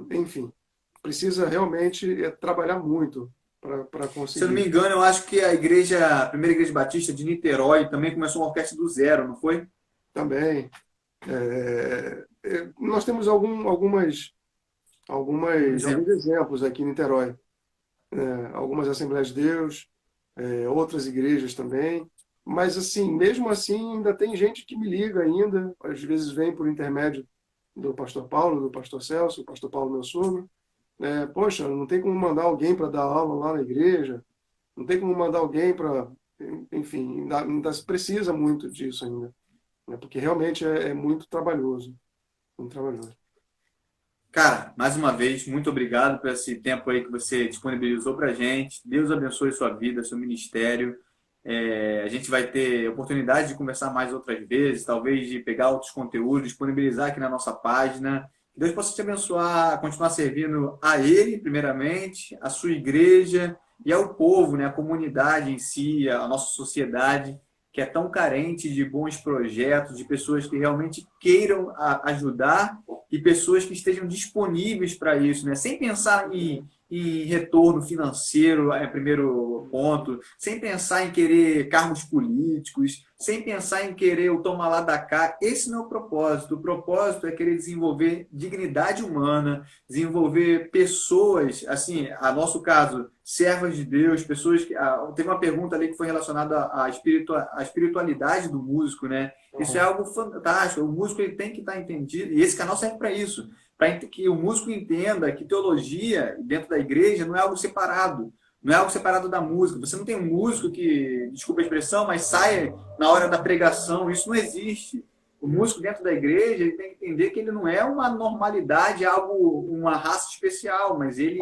enfim, precisa realmente trabalhar muito para conseguir. Se eu não me engano, eu acho que a primeira igreja batista de Niterói também começou uma orquestra do zero, não foi? Também. Nós temos alguns exemplos aqui em Niterói. Algumas Assembleias de Deus, outras igrejas também. Mas, assim, mesmo assim, ainda tem gente que me liga ainda, às vezes vem por intermédio do pastor Paulo, do pastor Celso, o pastor Paulo, meu sogro. Poxa, não tem como mandar alguém para dar aula lá na igreja, não tem como mandar alguém para... Enfim, ainda se precisa muito disso ainda, né? Porque realmente é muito trabalhoso, muito trabalhoso. Cara, mais uma vez, muito obrigado por esse tempo aí que você disponibilizou para a gente. Deus abençoe sua vida, seu ministério. A gente vai ter oportunidade de conversar mais outras vezes, talvez de pegar outros conteúdos, disponibilizar aqui na nossa página. Que Deus possa te abençoar, continuar servindo a Ele, primeiramente, a sua igreja e ao povo, né, a comunidade em si, a nossa sociedade, que é tão carente de bons projetos, de pessoas que realmente queiram ajudar e pessoas que estejam disponíveis para isso, né? Sem pensar em retorno financeiro, primeiro ponto, sem pensar em querer cargos políticos, sem pensar em querer o toma lá da cá. Esse não é o propósito. O propósito é querer desenvolver dignidade humana, desenvolver pessoas, assim, a nosso caso, servas de Deus, pessoas que... Tem uma pergunta ali que foi relacionada à espiritualidade do músico, né? Isso é algo fantástico. O músico ele tem que estar entendido, e esse canal serve para isso, para que o músico entenda que teologia dentro da igreja não é algo separado, não é algo separado da música. Você não tem um músico que, desculpa a expressão, mas sai na hora da pregação. Isso não existe. O músico dentro da igreja ele tem que entender que ele não é uma normalidade, uma raça especial, mas ele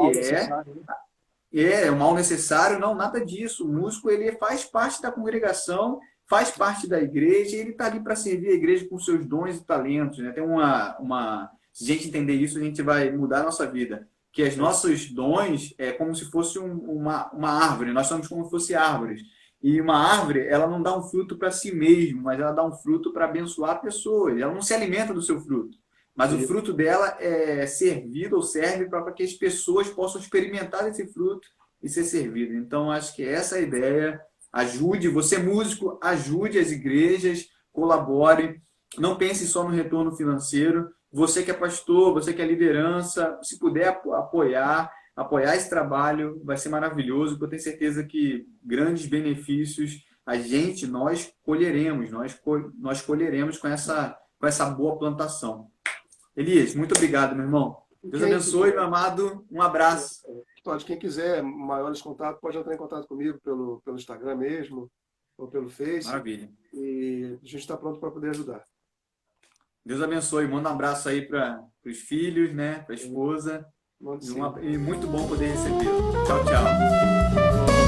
é um mal necessário, não, nada disso. O músico ele faz parte da congregação, faz parte da igreja, e ele está ali para servir a igreja com seus dons e talentos, né? Tem uma Se a gente entender isso, a gente vai mudar a nossa vida. Que os nossos dons é como se fosse uma árvore. Nós somos como se fossem árvores. E uma árvore, ela não dá um fruto para si mesmo, mas ela dá um fruto para abençoar pessoas. Ela não se alimenta do seu fruto. Mas o fruto dela é servido ou serve para que as pessoas possam experimentar esse fruto e ser servido. Então, acho que essa é a ideia. Ajude, você músico, ajude as igrejas, colabore. Não pense só no retorno financeiro. Você que é pastor, você que é liderança, se puder apoiar esse trabalho, vai ser maravilhoso, porque eu tenho certeza que grandes benefícios nós colheremos, nós colheremos com essa boa plantação. Elias, muito obrigado, meu irmão. Deus abençoe, meu amado. Um abraço. Todd, quem quiser maiores contatos, pode entrar em contato comigo pelo Instagram mesmo, ou pelo Face. Maravilha. E a gente está pronto para poder ajudar. Deus abençoe. Manda um abraço aí para os filhos, né? Para a esposa. E muito bom poder recebê-lo. Tchau, tchau.